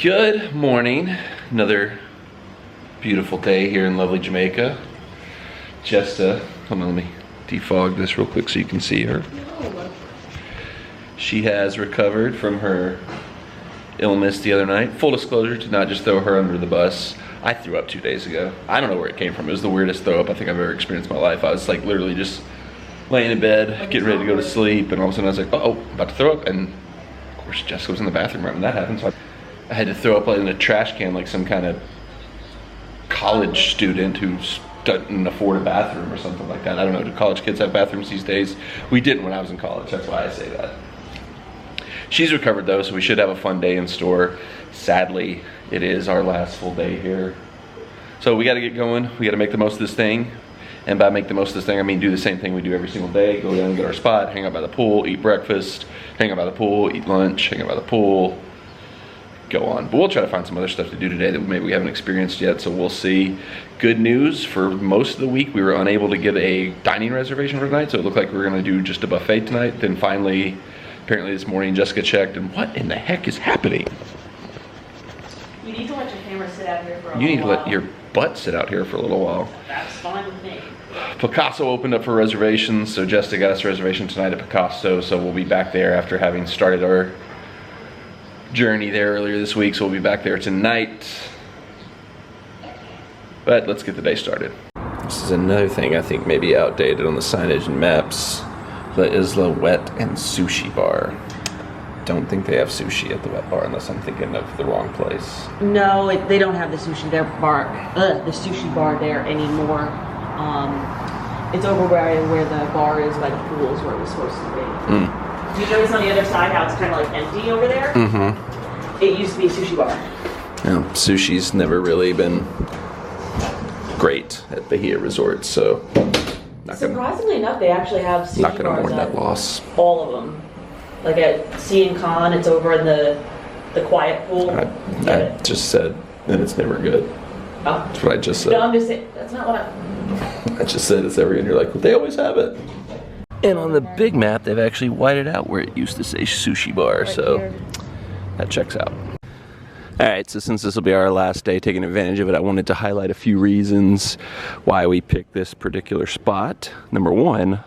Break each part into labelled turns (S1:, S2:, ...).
S1: Good morning. Another beautiful day here in lovely Jamaica. Hold on, let me defog this real quick so you can see her. She has recovered from her illness the other night. Full disclosure, to not just throw her under the bus. I threw up 2 days ago. I don't know where it came from. It was the weirdest throw up I think I've ever experienced in my life. I was like literally just laying in bed, getting ready to go to sleep, and all of a sudden I was like, oh, about to throw up, and of course Jessica was in the bathroom right when that happened, so I had to throw up in a trash can like some kind of college student who doesn't afford a bathroom or something like that. I don't know, do college kids have bathrooms these days? We didn't when I was in college, that's why I say that. She's recovered though, so we should have a fun day in store. Sadly, it is our last full day here. So we gotta get going, we gotta make the most of this thing. And by make the most of this thing, I mean do the same thing we do every single day. Go down and get our spot, hang out by the pool, eat breakfast, hang out by the pool, eat lunch, hang out by the pool, go on. But we'll try to find some other stuff to do today that maybe we haven't experienced yet, so we'll see. Good news, for most of the week we were unable to get a dining reservation for tonight, so it looked like we were gonna do just a buffet tonight. Then finally, apparently this morning, Jessica checked, and what in the heck is happening?
S2: You need to let your camera sit out here for a little while.
S1: You need to let your butt sit out here for a little while.
S2: That's fine with me.
S1: Picasso opened up for reservations, so Jessica got us a reservation tonight at Picasso, so we'll be back there after having started our journey there earlier this week, so we'll be back there tonight. But let's get the day started. This is another thing I think may be outdated on the signage and maps. The Isla Wet and Sushi Bar. Don't think they have sushi at the wet bar unless I'm thinking of the wrong place.
S2: No, they don't have the sushi the sushi bar there anymore. It's over where the bar is by the pool is where it was supposed to be. You notice on the other side how it's kind of like empty over there? Mm-hmm. It used to be a sushi bar.
S1: Yeah, sushi's never really been great at Bahia resorts, so
S2: surprisingly enough, they actually have sushi
S1: not gonna
S2: bars
S1: mourn that
S2: at
S1: loss.
S2: all of them. Like at C and Con, it's over in the quiet pool.
S1: I just said that it's never good.
S2: Oh.
S1: That's what I just said.
S2: No, I'm just saying, that's not what
S1: I just said it's every, and you're like, well, they always have it. And on the big map, they've actually whited out where it used to say sushi bar, right so here. That checks out. All right, so since this will be our last day taking advantage of it, I wanted to highlight a few reasons why we picked this particular spot. Number one,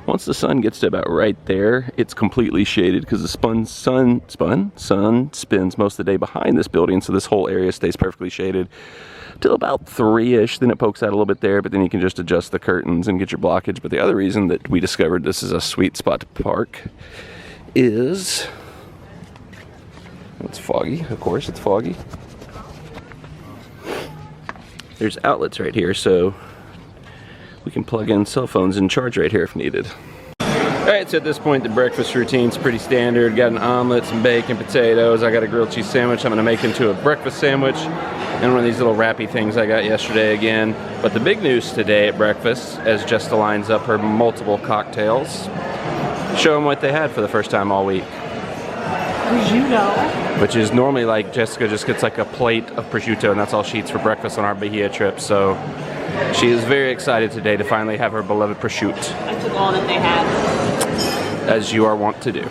S1: once the sun gets to about right there, it's completely shaded because the sun spins most of the day behind this building, so this whole area stays perfectly shaded till about 3-ish, then it pokes out a little bit there, but then you can just adjust the curtains and get your blockage. But the other reason that we discovered this is a sweet spot to park is, it's foggy, of course it's foggy. There's outlets right here, so we can plug in cell phones and charge right here if needed. Alright, so at this point the breakfast routine's pretty standard. Got an omelet, some bacon, potatoes. I got a grilled cheese sandwich I'm gonna make into a breakfast sandwich. And one of these little wrappy things I got yesterday again. But the big news today at breakfast, as Jessica lines up her multiple cocktails, show them what they had for the first time all week.
S2: Prosciutto.
S1: Which is normally like Jessica just gets like a plate of prosciutto and that's all she eats for breakfast on our Bahia trip. So she is very excited today to finally have her beloved prosciutto.
S2: I took all that they had.
S1: As you are wont to do.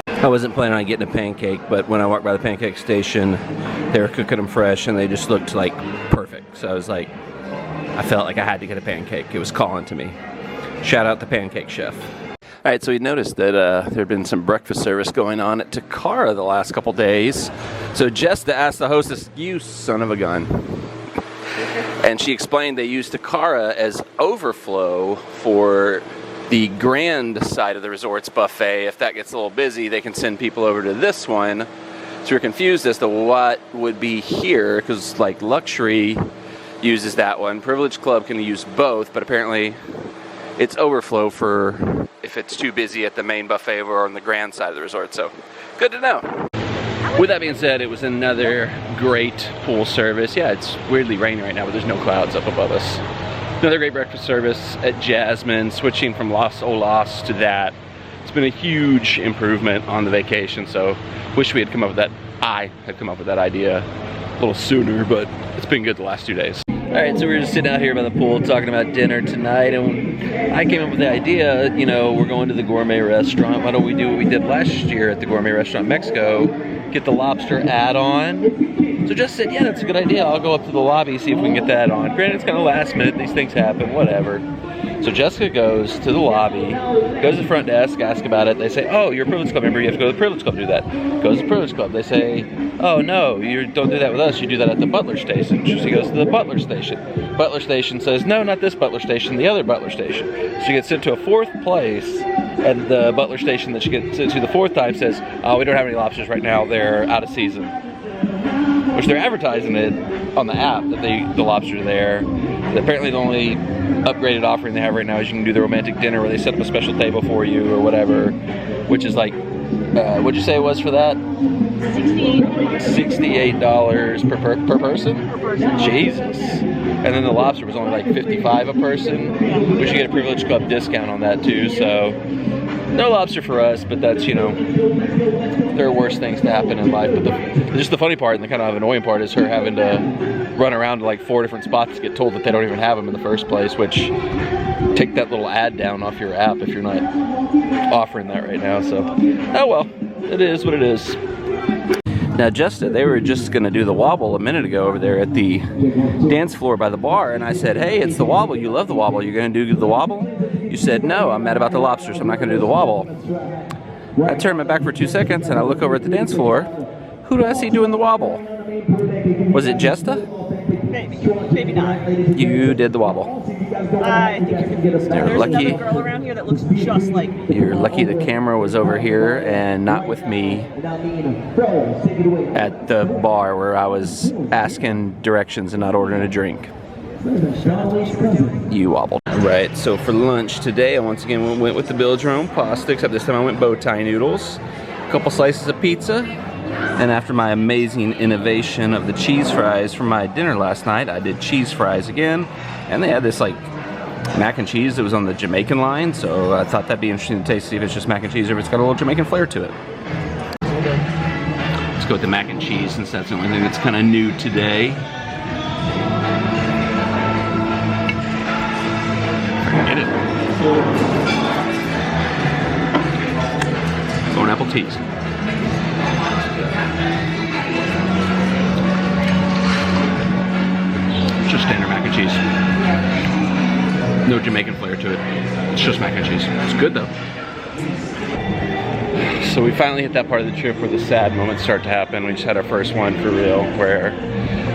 S1: I wasn't planning on getting a pancake, but when I walked by the pancake station, they were cooking them fresh and they just looked like perfect. So I was like, I felt like I had to get a pancake. It was calling to me. Shout out the pancake chef. All right, so we noticed that there had been some breakfast service going on at Takara the last couple days. So Jessica asked the hostess, you son of a gun. And she explained they use Takara as overflow for the grand side of the resort's buffet. If that gets a little busy, they can send people over to this one. So we're confused as to what would be here, because like luxury uses that one. Privilege Club can use both, but apparently it's overflow for if it's too busy at the main buffet or on the grand side of the resort. So good to know. With that being said, it was another great pool service. Yeah, it's weirdly raining right now, but there's no clouds up above us. Another great breakfast service at Jasmine, switching from Las Olas to that. It's been a huge improvement on the vacation, so wish we had come up with that. I had come up with that idea a little sooner, but it's been good the last 2 days. All right, so we're just sitting out here by the pool talking about dinner tonight, and I came up with the idea, you know, we're going to the Gourmet restaurant. Why don't we do what we did last year at the Gourmet restaurant in Mexico get the lobster add-on. So Jess said, yeah, that's a good idea. I'll go up to the lobby, see if we can get that on. Granted, it's kind of last minute. These things happen, whatever. So Jessica goes to the lobby, goes to the front desk, asks about it. They say, oh, you're a Privilege Club member. You have to go to the Privilege Club to do that. Goes to the Privilege Club. They say, oh, no, you don't do that with us. You do that at the Butler station. She goes to the Butler station. Butler station says, no, not this Butler station, the other Butler station. She gets sent to a fourth place, and the Butler station that she gets sent to the fourth time says, oh, we don't have any lobsters right now. They're out of season. Which they're advertising it on the app that the lobsters are there. Apparently the only upgraded offering they have right now is you can do the romantic dinner where they set up a special table for you or whatever, which is like, what'd you say it was for that? $68 per person?
S2: Per person.
S1: Jesus. And then the lobster was only like $55 a person. We should get a Privilege Club discount on that too, so no lobster for us, but that's, you know, there are worse things to happen in life. But just the funny part and the kind of annoying part is her having to run around to like 4 different spots to get told that they don't even have them in the first place, which take that little ad down off your app if you're not offering that right now. So, oh well, it is what it is. Now, they were just gonna do the wobble a minute ago over there at the dance floor by the bar, and I said, hey, it's the wobble, you love the wobble, you're gonna do the wobble? You said, no, I'm mad about the lobster, so I'm not gonna do the wobble. I turn my back for 2 seconds and I look over at the dance floor. Who do I see doing the wobble? Was it Jesta?
S2: Maybe not.
S1: You did the wobble.
S2: I think you're confused. There's
S1: lucky.
S2: another girl around here that looks just like me.
S1: You're lucky the camera was over here and not with me at the bar where I was asking directions and not ordering a drink. You wobbled. Right, so for lunch today, I once again went with the Bilge Rome pasta, except this time I went bow tie noodles, a couple slices of pizza, and after my amazing innovation of the cheese fries from my dinner last night, I did cheese fries again, and they had this like mac and cheese that was on the Jamaican line, so I thought that'd be interesting to taste, see if it's just mac and cheese or if it's got a little Jamaican flair to it. Let's go with the mac and cheese since that's the only thing that's kind of new today. Get it. Going apple teas. Just standard mac and cheese. No Jamaican flair to it. It's just mac and cheese. It's good though. So we finally hit that part of the trip where the sad moments start to happen. We just had our first one for real, where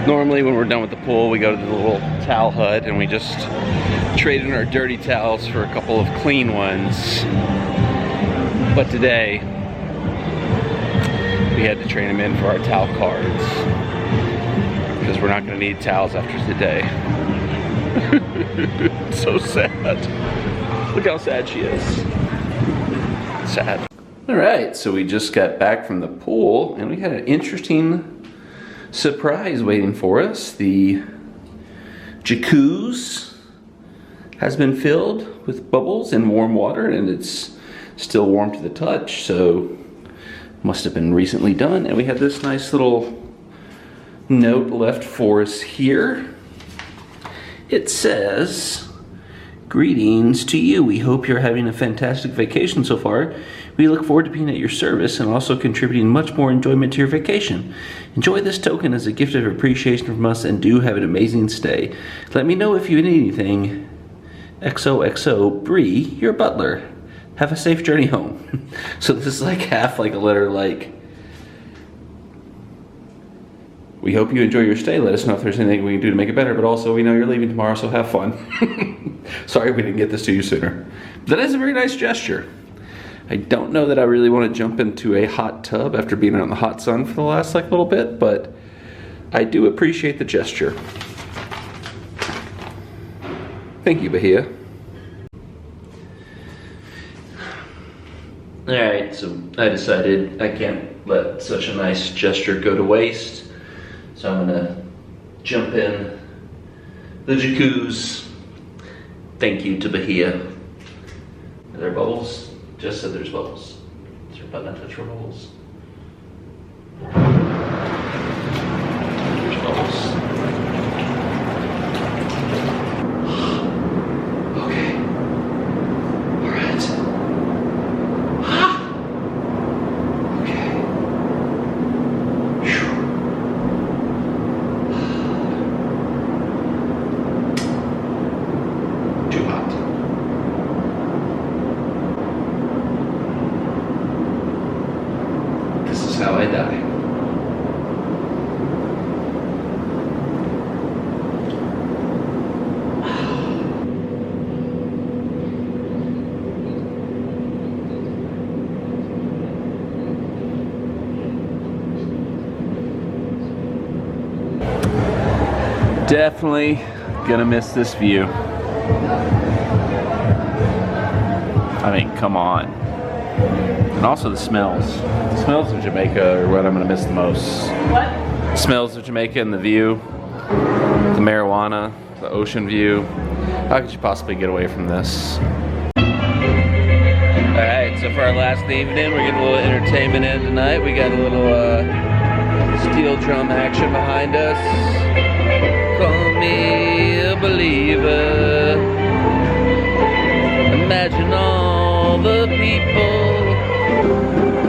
S1: normally when we're done with the pool, we go to the little towel hut and we just trade in our dirty towels for a couple of clean ones. But today, we had to trade them in for our towel cards because we're not going to need towels after today. So sad. Look how sad she is. Sad. All right, so we just got back from the pool and we had an interesting surprise waiting for us. The jacuzzi has been filled with bubbles and warm water, and it's still warm to the touch, so must have been recently done. And we had this nice little note left for us here. It says, greetings to you. We hope you're having a fantastic vacation so far. We look forward to being at your service and also contributing much more enjoyment to your vacation. Enjoy this token as a gift of appreciation from us, and do have an amazing stay. Let me know if you need anything. XOXO Bree, your butler. Have a safe journey home. So this is like half like a letter like, we hope you enjoy your stay. Let us know if there's anything we can do to make it better, but also we know you're leaving tomorrow, so have fun. Sorry we didn't get this to you sooner. That is a very nice gesture. I don't know that I really want to jump into a hot tub after being out in the hot sun for the last like little bit, but I do appreciate the gesture. Thank you, Bahia. Alright, so I decided I can't let such a nice gesture go to waste. So I'm gonna jump in the jacuzzi. Thank you to Bahia. Are there bubbles? Just said there's bubbles. Is there a button I touch for bubbles? There's bubbles. Okay. Alright. Okay. Definitely gonna miss this view. I mean, come on. And also the smells. The smells of Jamaica are what I'm gonna miss the most.
S2: What?
S1: The smells of Jamaica and the view, the marijuana, the ocean view. How could you possibly get away from this? Alright, so for our last evening, we're getting a little entertainment in tonight. We got a little steel drum action behind us. Call me a believer. Imagine all the people.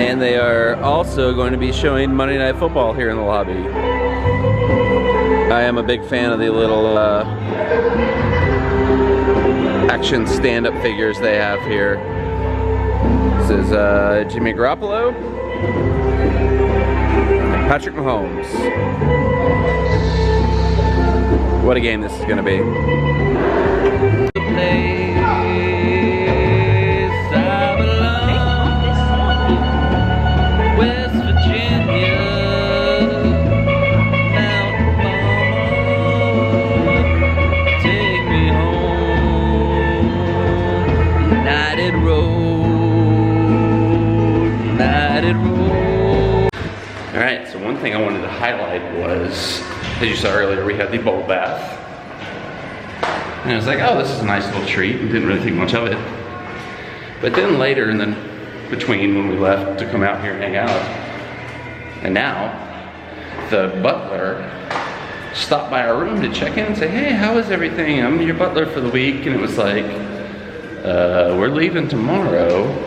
S1: And they are also going to be showing Monday Night Football here in the lobby. I am a big fan of the little action stand-up figures they have here. This is Jimmy Garoppolo and Patrick Mahomes. What a game this is going to be. Alright, so one thing I wanted to highlight was, as you saw earlier, we had the bowl bath. And I was like, oh, this is a nice little treat, and didn't really think much of it. But then later, and then between when we left to come out here and hang out, and now, the butler stopped by our room to check in and say, hey, how is everything? I'm your butler for the week. And it was like, we're leaving tomorrow.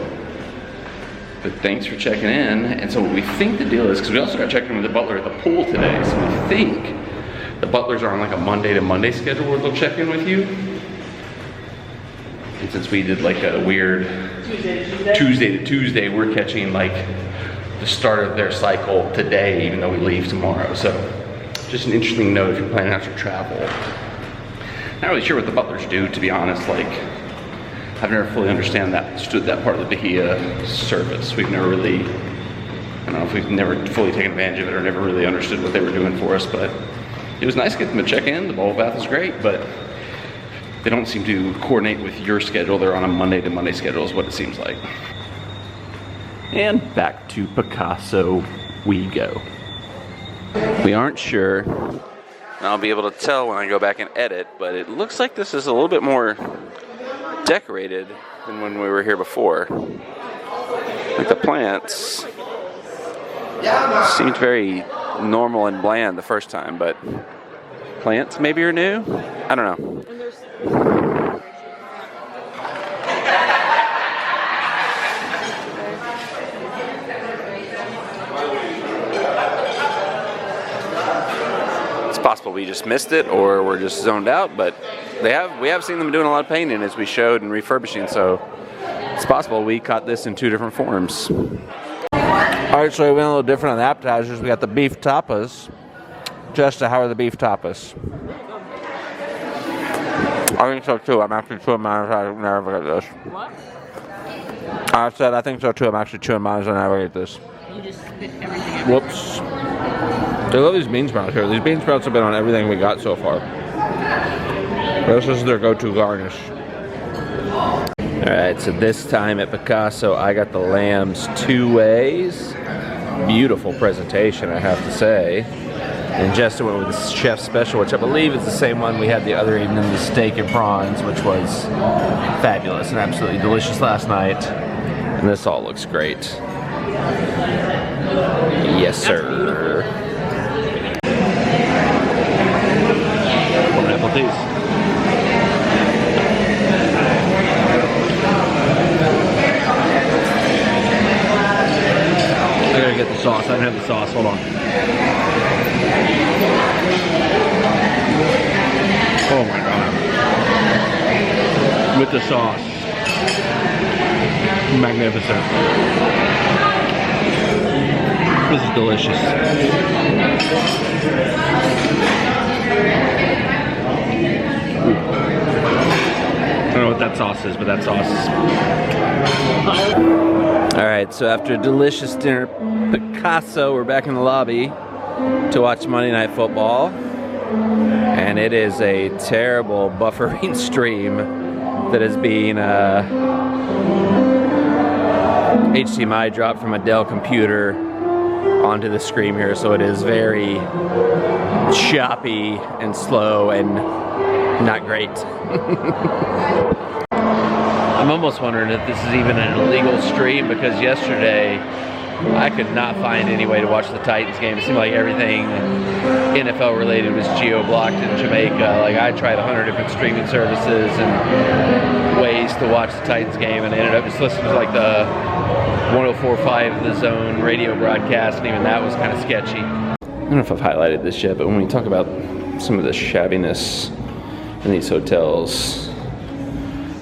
S1: But thanks for checking in. And so what we think the deal is, because we also got checked in with the butler at the pool today, so we think the butlers are on like a Monday to Monday schedule where they'll check in with you. And since we did like a weird Tuesday to Tuesday, we're catching like the start of their cycle today, even though we leave tomorrow. So just an interesting note if you're planning out your travel. Not really sure what the butlers do, to be honest. Like, I've never fully understood that part of the Bahia service. We've never really, I don't know if we've never fully taken advantage of it or never really understood what they were doing for us, but it was nice to get them to check in. The bowl bath is great, but they don't seem to coordinate with your schedule. They're on a Monday to Monday schedule is what it seems like. And back to Picasso we go. We aren't sure, and I'll be able to tell when I go back and edit, but it looks like this is a little bit more decorated than when we were here before. Like the plants seemed very normal and bland the first time, but plants maybe are new? I don't know. It's possible we just missed it or we're just zoned out, but we have seen them doing a lot of painting as we showed and refurbishing, so it's possible we caught this in two different forms. Alright, so we went a little different on the appetizers. We got the beef tapas. Jessica, how are the beef tapas? I think so too. I'm actually chewing mine. I never get this.
S2: What?
S1: I said I think so too. I'm actually chewing mine. I never get this.
S2: You just spit everything out.
S1: Whoops. They love these bean sprouts here. These bean sprouts have been on everything we got so far. This is their go-to garnish. Alright, so this time at Picasso, I got the lambs 2 ways. Beautiful presentation, I have to say. And Jessica went with the chef's special, which I believe is the same one we had the other evening, the steak and prawns, which was fabulous and absolutely delicious last night. And this all looks great. Yes, sir. Pineapple teas. I gotta get the sauce. I don't have the sauce. Hold on. Oh my god. With the sauce. Magnificent. This is delicious. I don't know what that sauce is, but that sauce is... Alright, so after a delicious dinner, Picasso, we're back in the lobby to watch Monday Night Football. And it is a terrible buffering stream that is being HDMI dropped from a Dell computer onto the screen here, so it is very choppy and slow and not great. I'm almost wondering if this is even an illegal stream, because yesterday I could not find any way to watch the Titans game. It seemed like everything NFL related was geo-blocked in Jamaica. Like, I tried 100 different streaming services and ways to watch the Titans game, and I ended up just listening to like the 104.5 The Zone radio broadcast, and even that was kind of sketchy. I don't know if I've highlighted this yet, but when we talk about some of the shabbiness in these hotels,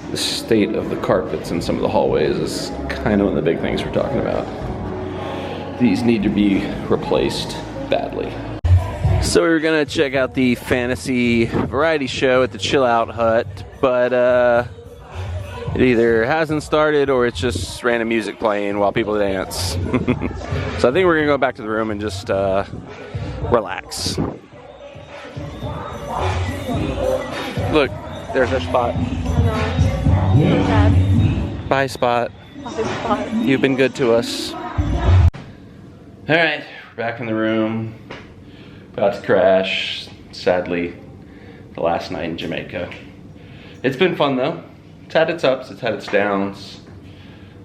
S1: the state of the carpets in some of the hallways is kind of one of the big things we're talking about. These need to be replaced badly. So we were gonna check out the fantasy variety show at the Chill Out Hut, but it either hasn't started or it's just random music playing while people dance. So I think we're gonna go back to the room and just relax. Look, there's our spot. Bye, Spot.
S3: Bye, Spot.
S1: You've been good to us. All right, we're back in the room. About to crash. Sadly, the last night in Jamaica. It's been fun though. It's had its ups, it's had its downs.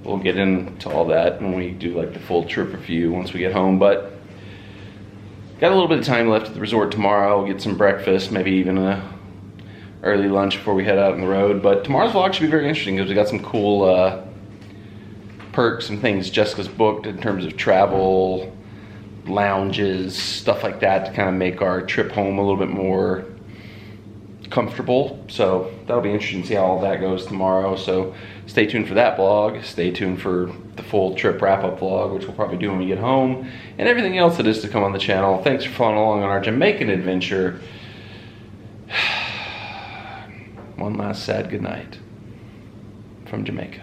S1: We'll get into all that when we do like the full trip review once we get home, but got a little bit of time left at the resort tomorrow. We'll get some breakfast, maybe even a early lunch before we head out on the road. But tomorrow's vlog should be very interesting because we got some cool perks and things Jessica's booked in terms of travel, lounges, stuff like that to kind of make our trip home a little bit more comfortable. So that'll be interesting to see how all that goes tomorrow. So stay tuned for that vlog. Stay tuned for the full trip wrap-up vlog, which we'll probably do when we get home, and everything else that is to come on the channel. Thanks for following along on our Jamaican adventure. One last sad goodnight from Jamaica.